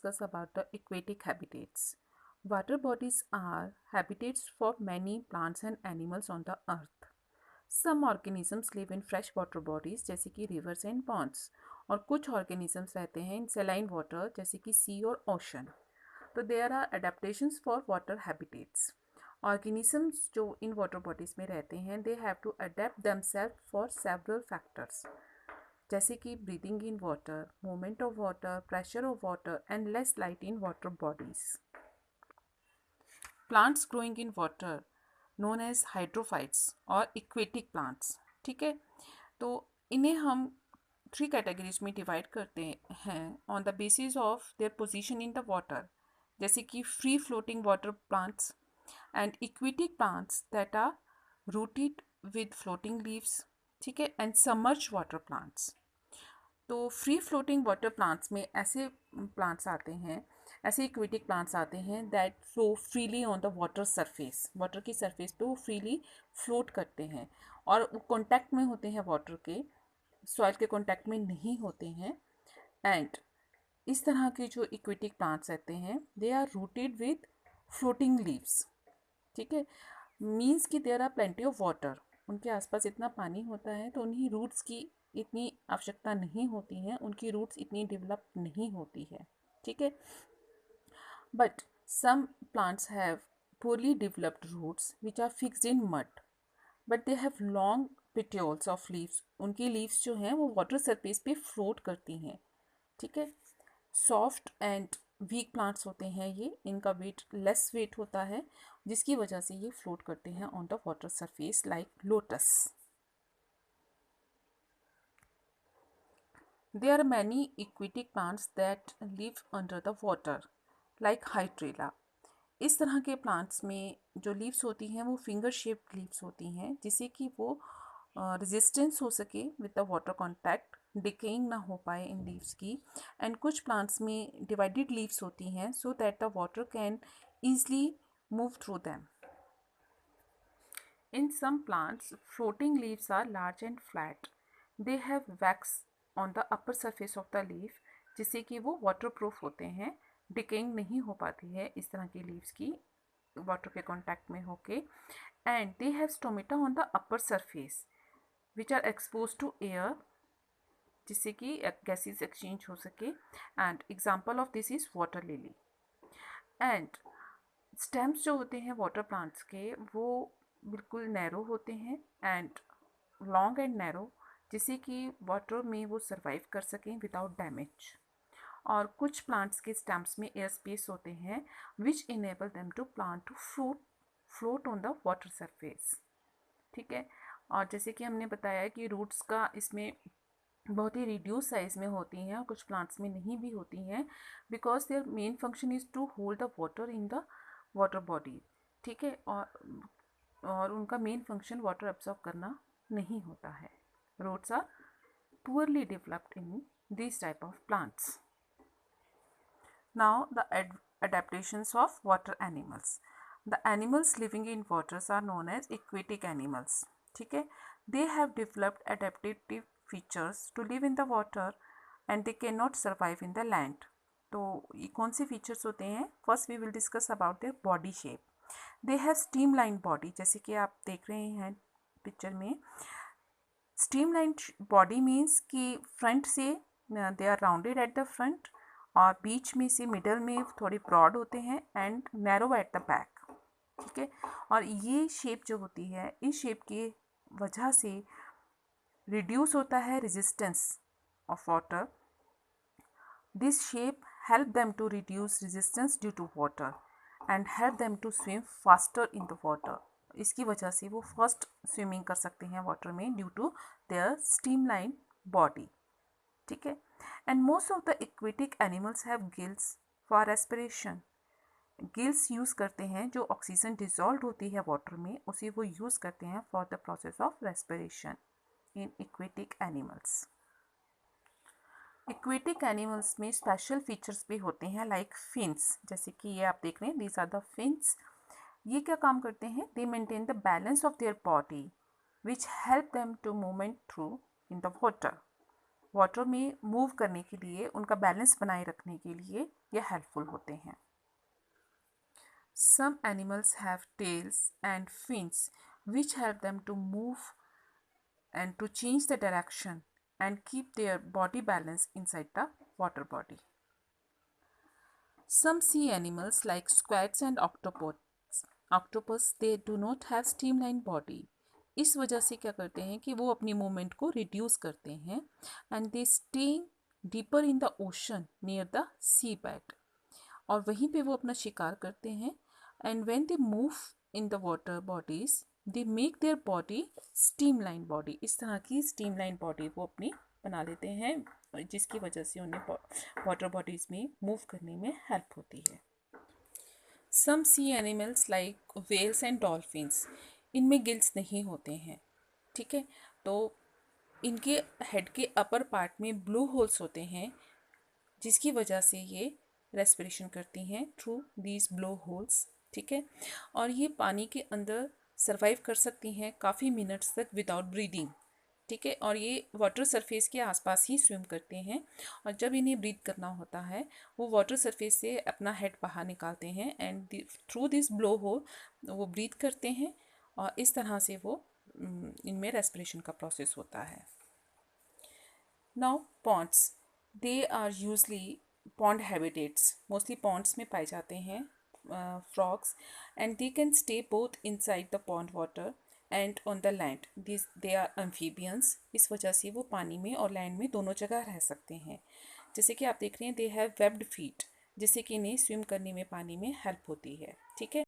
discuss about the aquatic habitats. Water bodies are habitats for many plants and animals on the earth. Some organisms live in freshwater bodies जैसे कि rivers and ponds और कुछ organisms रहते हैं in saline water जैसे कि sea और ocean. तो there are adaptations for water habitats. Organisms जो इन water bodies में रहते हैं they have to adapt themselves for several factors. जैसे कि breathing in water, movement of water, pressure of water and less light in water bodies. Plants growing in water known as hydrophytes और aquatic plants. ठीक है, तो इन्हें हम 3 categories में divide करते हैं on the basis of their position in the water, जैसे कि free floating water plants and aquatic plants that are rooted with floating leaves. ठीक है, एंड सबमर्ज वाटर प्लांट्स. तो फ्री फ्लोटिंग वाटर प्लांट्स में ऐसे plants आते हैं, ऐसे इक्वेटिक प्लांट्स आते हैं that flow freely on the water surface. Water की सरफेस पे वो फ्रीली फ्लोट करते हैं और वो कॉन्टैक्ट में होते हैं वाटर के, सॉइल के कॉन्टैक्ट में नहीं होते हैं. एंड इस तरह के जो इक्वेटिक प्लांट्स रहते हैं they are rooted with floating leaves. ठीक है, मीन्स कि there are plenty of water. उनके आसपास इतना पानी होता है तो उन्हीं रूट्स की इतनी आवश्यकता नहीं होती है, उनकी रूट्स इतनी डेवलप नहीं होती है. ठीक है, but some plants have poorly developed roots which are fixed in mud, but they have long petioles of leaves. उनकी लीव्स जो हैं वो वाटर सरफेस पे फ्लोट करती हैं. ठीक है, सॉफ्ट एंड वीक प्लांट्स होते हैं ये, इनका वेट लेस वेट होता है जिसकी वजह से ये फ्लोट करते हैं on the water surface like lotus. There are many aquatic plants that live under the water, like hydrilla. इस तरह के प्लांट्स में जो लीव्स होती हैं वो फिंगर शेप्ड लीव्स होती हैं जिससे कि वो रेजिस्टेंस हो सके with the water contact, decaying ना हो पाए इन लीव्स की. एंड कुछ प्लांट्स में डिवाइडेड लीव्स होती हैं so that the water can easily move through them. In some plants, floating leaves are large and flat. They have wax on the upper surface of the leaf, जिससे कि वो waterproof होते हैं, decaying नहीं हो पाती है इस तरह की लीव्स की वाटर के कॉन्टैक्ट में होके. And they have stomata on the upper surface which are expose to air, जिससे कि गैसेस एक्सचेंज हो सके. And example of this is water lily. And stems जो होते हैं वाटर प्लांट्स के वो बिल्कुल नैरो होते हैं एंड लॉन्ग एंड नैरो, जिससे कि वाटर में वो सर्वाइव कर सकें विदाउट डैमेज. और कुछ प्लांट्स के स्टेम्स में एयर स्पेस होते हैं which enable them to plant to float on the water surface. ठीक है, और जैसे कि हमने बताया कि रूट्स का इसमें बहुत ही रिड्यूस साइज में होती हैं और कुछ प्लांट्स में नहीं भी होती हैं because their main function is to hold the water in the water body. ठीक है, और उनका मेन फंक्शन वाटर एब्जॉर्ब करना नहीं होता है. Roots are poorly developed in this type of plants. Now the adaptations of water animals. The animals living in waters are known as aquatic animals. ठीक है, they have developed adaptive features to live in the water and they cannot survive in the land. तो ये कौन से features होते हैं? First we will discuss about their body shape. They have streamline body, जैसे कि आप देख रहे हैं पिक्चर में. स्ट्रीमलाइन बॉडी मीन्स कि फ्रंट से they are rounded at the front और बीच में से मिडल में थोड़े ब्रॉड होते हैं and narrow at the back. ठीक है, और ये शेप जो होती है इस शेप की वजह से रिड्यूस होता है resistance of water. This shape help them to reduce resistance due to water and help them to swim faster in the water. इसकी वजह से वो फर्स्ट स्विमिंग कर सकते हैं वाटर में due to their streamline body. ठीक है, and most of the aquatic animals have gills for respiration. Gills use करते हैं, जो ऑक्सीजन डिजॉल्व होती है वाटर में उसे वो यूज़ करते हैं for the process of respiration in aquatic animals. Aquatic animals में स्पेशल फीचर्स भी होते हैं लाइक फिन्स, जैसे कि ये आप देख रहे हैं, दीज आर द फिन्स. ये क्या काम करते हैं? They maintain the balance of their body which help them to movement through in the water. Water में मूव करने के लिए, उनका बैलेंस बनाए रखने के लिए ये हेल्पफुल होते हैं. Some animals have tails and fins which help them to move and to change the direction and keep their body balance inside the water body. Some sea animals like squids and octopus they do not have streamlined body. इस वजह से क्या करते हैं कि वो अपनी movement को रिड्यूस करते हैं and they stay deeper in the ocean near the sea bed, और वहीं पे वो अपना शिकार करते हैं. And when they move in the water bodies they make their body streamline body. इस तरह की स्ट्रीमलाइन बॉडी वो अपनी बना लेते हैं, जिसकी वजह से उन्हें वाटर बॉडीज़ में मूव करने में हेल्प होती है. Some sea animals like whales and dolphins, इनमें गिल्स नहीं होते हैं. ठीक है, तो इनके हेड के अपर पार्ट में ब्लू होल्स होते हैं, जिसकी वजह से ये रेस्पिरेशन करती हैं थ्रू दीज ब्लो होल्स. ठीक है, और ये पानी के अंदर सर्वाइव कर सकती हैं काफ़ी मिनट्स तक विदाउट ब्रीदिंग. ठीक है, और ये वाटर सरफेस के आसपास ही स्विम करते हैं, और जब इन्हें ब्रीथ करना होता है वो वाटर सरफेस से अपना हेड बाहर निकालते हैं and through this blow hole वो ब्रीथ करते हैं, और इस तरह से वो इनमें रेस्पिरेशन का प्रोसेस होता है. Now ponds, they are usually pond habitats, mostly ponds में पाए जाते हैं frogs, and they can stay both inside the pond water and on the land. This they are amphibians. इस वजह से वो पानी में और लैंड में दोनों जगह रह सकते हैं. जैसे कि आप देख रहे हैं दे हैव वेब्ड फीट, जिससे कि इन्हें स्विम करने में पानी में हेल्प होती है. ठीक है.